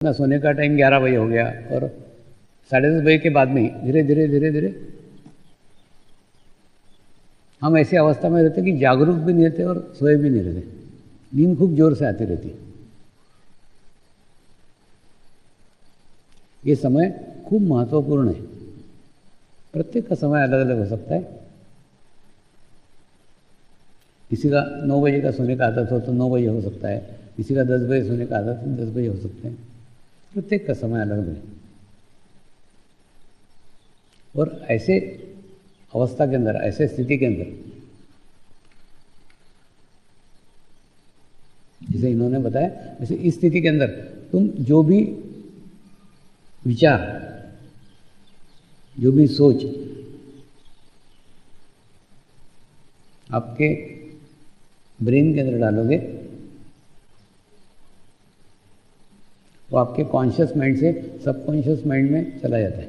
ना सोने का टाइम 11 बजे हो गया और 10:30 बजे के बाद में धीरे धीरे धीरे धीरे हम ऐसी अवस्था में रहते कि जागरूक भी नहीं रहते और सोए भी नहीं रहते। नींद खूब जोर से आती रहती। ये समय खूब महत्वपूर्ण है। प्रत्येक का समय अलग अलग हो सकता है। किसी का 9 बजे का सोने का आदत हो तो 9 बजे हो सकता है, किसी का 10 बजे सोने का आदत हो 10 बजे हो सकता है। प्रत्येक का समय अलग है। और ऐसे अवस्था के अंदर, ऐसे स्थिति के अंदर, जैसे इन्होंने बताया, वैसे इस स्थिति के अंदर तुम जो भी विचार, जो भी सोच आपके ब्रेन के अंदर डालोगे वो आपके कॉन्शियस माइंड से सबकॉन्शियस माइंड में चला जाता है।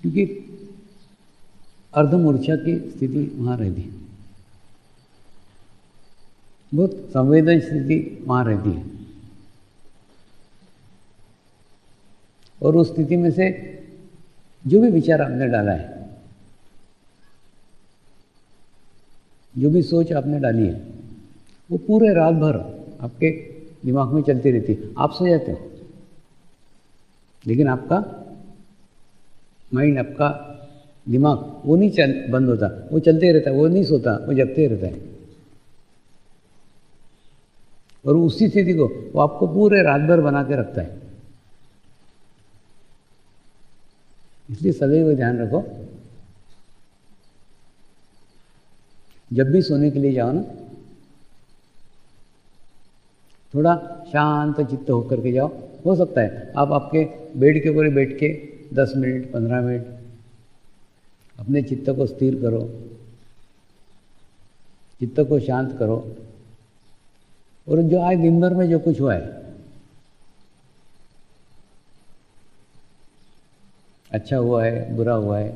क्योंकि अर्धमूर्छा की स्थिति वहाँ रहती है, बहुत संवेदन स्थिति वहाँ रहती है। और उस स्थिति में से जो भी विचार आपने डाला है, जो भी सोच आपने डाली है, वो पूरे रात भर आपके दिमाग में चलती रहती है। आप सो जाते हो लेकिन आपका माइंड, आपका दिमाग वो नहीं बंद होता, वो चलते रहता है, वो नहीं सोता, वो जगते रहता है। और उसी स्थिति को वो आपको पूरे रात भर बना के रखता है। इसलिए सदैव ध्यान रखो, जब भी सोने के लिए जाओ ना, थोड़ा शांत चित्त होकर के जाओ। हो सकता है आप आपके बेड के ऊपर बैठ के 10 मिनट 15 मिनट अपने चित्त को स्थिर करो, चित्त को शांत करो। और जो आज दिन भर में जो कुछ हुआ है, अच्छा हुआ है, बुरा हुआ है,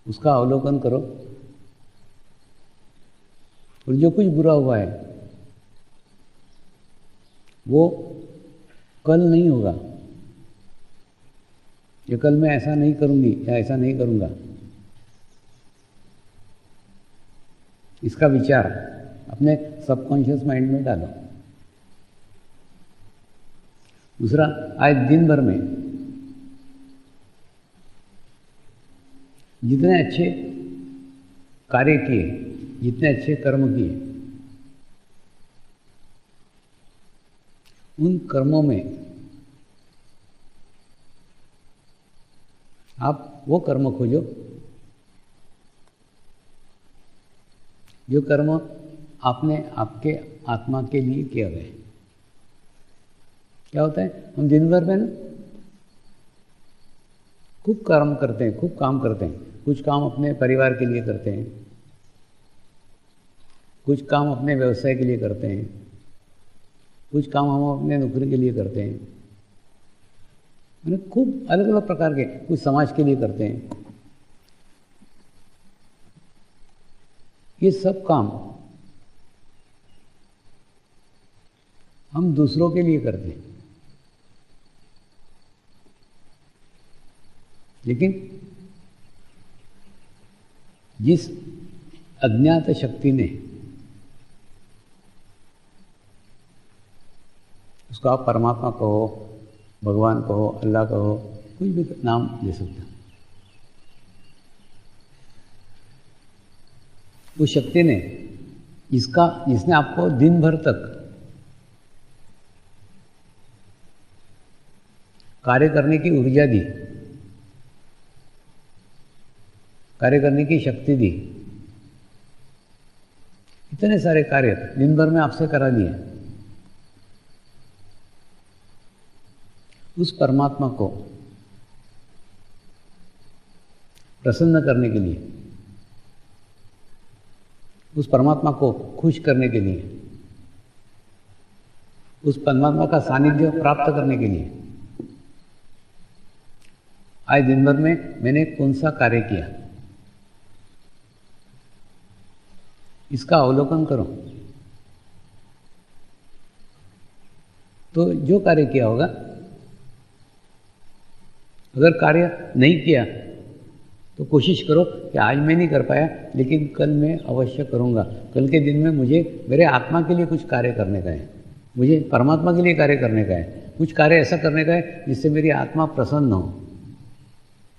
उसका अवलोकन करो। और जो कुछ बुरा हुआ है वो कल नहीं होगा। ये कल मैं ऐसा नहीं करूंगी या ऐसा नहीं करूंगा, इसका विचार अपने सबकॉन्शियस माइंड में डालो। दूसरा, आज दिन भर में जितने अच्छे कार्य किए, जितने अच्छे कर्म किए, उन कर्मों में आप वो कर्म खोजो जो कर्म आपने आपके आत्मा के लिए किया गया। क्या होता है, हम दिन भर में ना खूब कर्म करते हैं, खूब काम करते हैं। कुछ काम अपने परिवार के लिए करते हैं, कुछ काम अपने व्यवसाय के लिए करते हैं, कुछ काम हम अपने नौकरी के लिए करते हैं, मैंने खूब अलग अलग प्रकार के, कुछ समाज के लिए करते हैं। ये सब काम हम दूसरों के लिए करते हैं। लेकिन जिस अज्ञात शक्ति ने, उसको आप परमात्मा कहो, भगवान कहो, अल्लाह कहो, कुछ भी नाम दे सकते हो, उस शक्ति ने जिसने आपको दिन भर तक कार्य करने की ऊर्जा दी, कार्य करने की शक्ति दी, इतने सारे कार्य दिन भर में आपसे करा दिए, उस परमात्मा को प्रसन्न करने के लिए, उस परमात्मा को खुश करने के लिए, उस परमात्मा का सानिध्य प्राप्त करने के लिए आज दिन भर में मैंने कौन सा कार्य किया, इसका अवलोकन करो। तो जो कार्य किया होगा, अगर कार्य नहीं किया तो कोशिश करो कि आज मैं नहीं कर पाया, लेकिन कल मैं अवश्य करूँगा। कल के दिन में मुझे मेरे आत्मा के लिए कुछ कार्य करने का है, मुझे परमात्मा के लिए कार्य करने का है, कुछ कार्य ऐसा करने का है जिससे मेरी आत्मा प्रसन्न हो,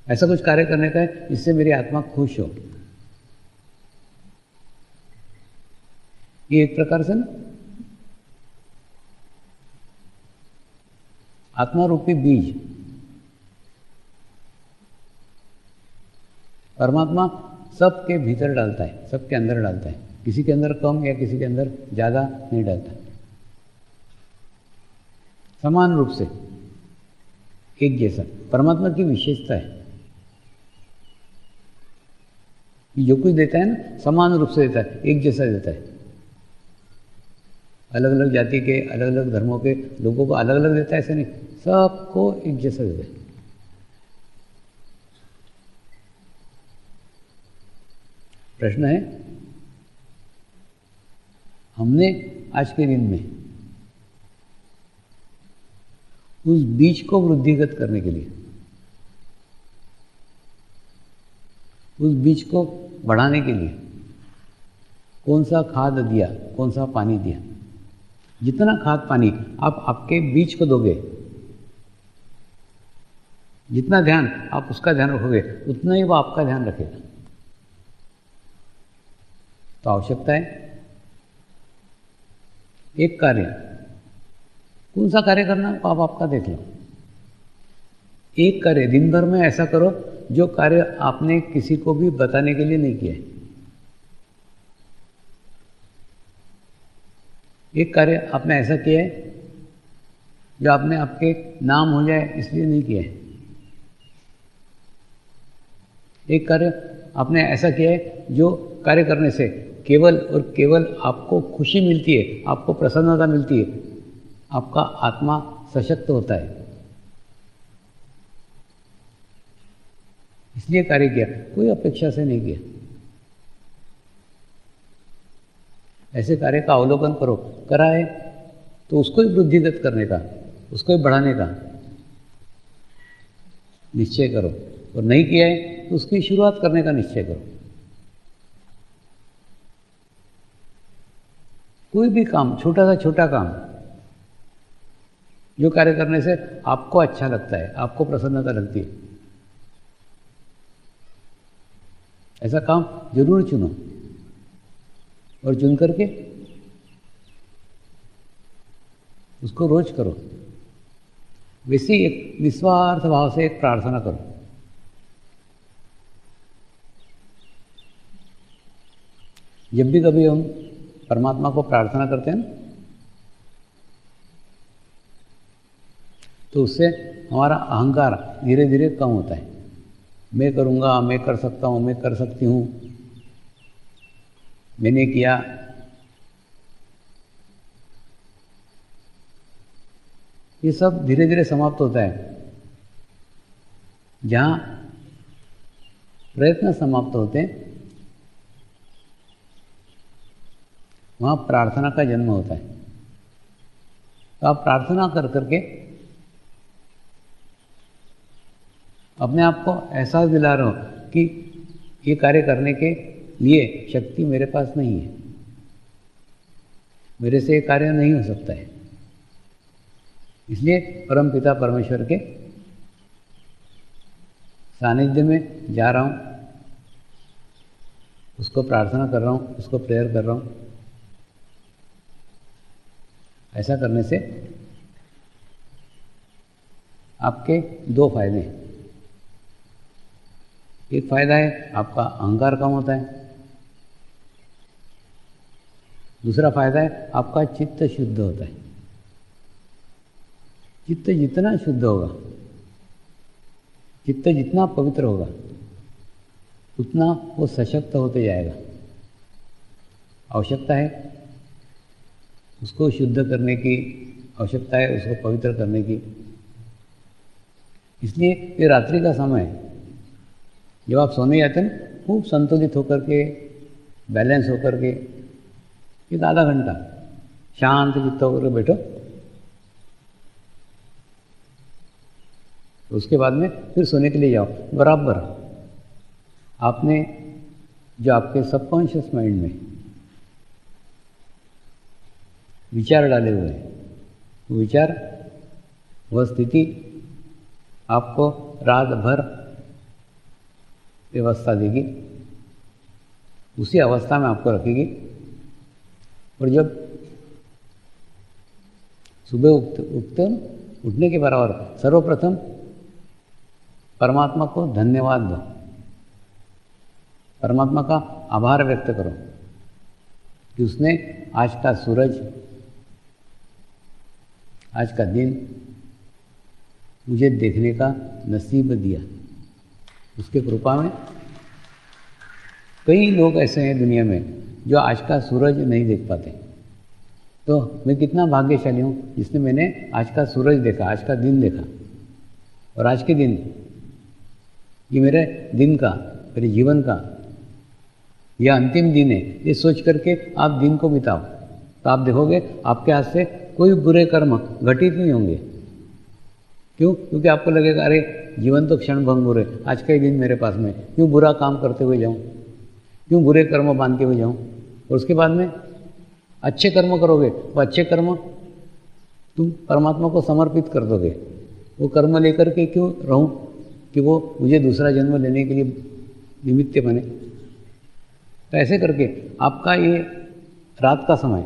ऐसा कुछ कार्य करने का है जिससे मेरी आत्मा खुश हो। ये एक प्रकार से ना आत्मा रूपी बीज परमात्मा सबके भीतर डालता है, सबके अंदर डालता है, किसी के अंदर कम या किसी के अंदर ज़्यादा नहीं डालता, समान रूप से एक जैसा। परमात्मा की विशेषता है जो कुछ देता है ना, समान रूप से देता है, एक जैसा देता है। अलग अलग जाति के, अलग अलग धर्मों के लोगों को अलग अलग देता है, ऐसे नहीं, सबको एक जैसा देता है। प्रश्न है, हमने आज के दिन में उस बीज को वृद्धिगत करने के लिए, उस बीज को बढ़ाने के लिए कौन सा खाद दिया, कौन सा पानी दिया? जितना खाद पानी आप आपके बीज को दोगे, जितना ध्यान आप उसका ध्यान रखोगे, उतना ही वो आपका ध्यान रखेगा। तो आवश्यकता है एक कार्य, कौन सा कार्य करना आप आपका देख लो। एक कार्य दिन भर में ऐसा करो जो कार्य आपने किसी को भी बताने के लिए नहीं किया है। एक कार्य आपने ऐसा किया है जो आपने आपके नाम हो जाए इसलिए नहीं किया है। एक कार्य आपने ऐसा किया है जो कार्य करने से केवल और केवल आपको खुशी मिलती है, आपको प्रसन्नता मिलती है, आपका आत्मा सशक्त होता है, इसलिए कार्य किया, कोई अपेक्षा से नहीं किया। ऐसे कार्य का अवलोकन करो, करा है तो उसको ही वृद्धिगत करने का, उसको ही बढ़ाने का निश्चय करो, और नहीं किया है तो उसकी शुरुआत करने का निश्चय करो। कोई भी काम, छोटा सा छोटा काम, जो कार्य करने से आपको अच्छा लगता है, आपको प्रसन्नता लगती है, ऐसा काम जरूर चुनो, और चुन करके उसको रोज करो। वैसे एक निस्वार्थ भाव से एक प्रार्थना करो। जब भी कभी हम परमात्मा को प्रार्थना करते हैं ना, तो उससे हमारा अहंकार धीरे धीरे कम होता है। मैं करूँगा, मैं कर सकता हूँ, मैं कर सकती हूँ, मैंने किया, ये सब धीरे धीरे समाप्त होता है। जहाँ प्रयत्न समाप्त होते हैं वहाँ प्रार्थना का जन्म होता है। तो आप प्रार्थना कर करके अपने आप को एहसास दिला रहे हो कि ये कार्य करने के लिए शक्ति मेरे पास नहीं है, मेरे से ये कार्य नहीं हो सकता है, इसलिए परम पिता परमेश्वर के सानिध्य में जा रहा हूँ, उसको प्रार्थना कर रहा हूँ, उसको प्रेयर कर रहा हूँ। ऐसा करने से आपके दो फायदे हैं। एक फायदा है आपका अहंकार कम होता है, दूसरा फायदा है आपका चित्त शुद्ध होता है। चित्त जितना शुद्ध होगा, चित्त जितना पवित्र होगा, उतना वो सशक्त होते जाएगा। आवश्यकता है उसको शुद्ध करने की, आवश्यकता है उसको पवित्र करने की। इसलिए ये रात्रि का समय है, जब आप सोने जाते हैं खूब संतुलित होकर के, बैलेंस होकर के, एक आधा घंटा शांत चित्त होकर बैठो। उसके बाद में फिर सोने के लिए जाओ। बराबर आपने जो आपके सबकॉन्शियस माइंड में विचार डाले हुए हैं, वो विचार, वह स्थिति आपको रात भर व्यवस्था देगी, उसी अवस्था में आपको रखेगी। और जब सुबह उठने के बराबर सर्वप्रथम परमात्मा को धन्यवाद दो, परमात्मा का आभार व्यक्त करो कि उसने आज का सूरज, आज का दिन मुझे देखने का नसीब दिया। उसके कृपा में कई लोग ऐसे हैं दुनिया में जो आज का सूरज नहीं देख पाते। तो मैं कितना भाग्यशाली हूँ जिसने मैंने आज का सूरज देखा, आज का दिन देखा। और आज के दिन, ये मेरे दिन का, मेरे जीवन का यह अंतिम दिन है, ये सोच करके आप दिन को बिताओ, तो आप देखोगे आपके हाथ से कोई बुरे कर्म घटित नहीं होंगे। क्यों? क्योंकि आपको लगेगा अरे जीवन तो क्षण भंगुर है, आज का ही दिन मेरे पास में, क्यों बुरा काम करते हुए जाऊँ, क्यों बुरे कर्म बांध के हुए जाऊँ। और उसके बाद में अच्छे कर्म करोगे, वो अच्छे कर्म तुम परमात्मा को समर्पित कर दोगे। वो कर्म लेकर के क्यों रहूं कि वो मुझे दूसरा जन्म लेने के लिए निमित्त बने। तो ऐसे करके आपका ये रात का समय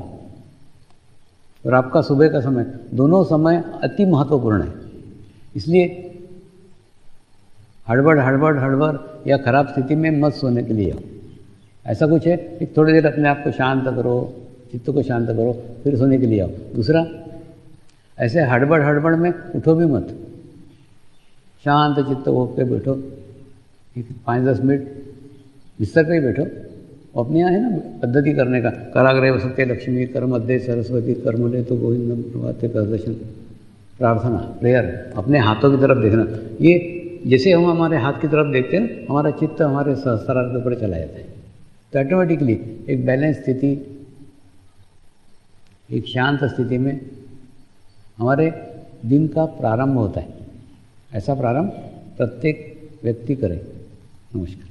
और आपका सुबह का समय, दोनों समय अति महत्वपूर्ण है। इसलिए हड़बड़ या खराब स्थिति में मत सोने के लिए जाओ। ऐसा कुछ है कि थोड़ी देर अपने आप को शांत करो, चित्त को शांत करो, फिर सोने के लिए आओ। दूसरा, ऐसे हड़बड़ में उठो भी मत, शांत चित्त होकर बैठो, 5-10 मिनट बिस्तर पे ही बैठो। अपने यहाँ है ना पद्धति करने का, कराग्रे सत्य लक्ष्मी कर मध्य सरस्वती कर्मले तो गोविंदम प्रभाते प्रदर्शन, प्रार्थना, प्रेयर, अपने हाथों की तरफ देखना। ये जैसे हम हमारे हाथ की तरफ देखते हैं ना, हमारा चित्त हमारे सहस्त्रार के ऊपर चला जाता है। तो ऑटोमेटिकली एक बैलेंस स्थिति, एक शांत स्थिति में हमारे दिन का प्रारंभ होता है। ऐसा प्रारंभ प्रत्येक व्यक्ति करे। नमस्कार।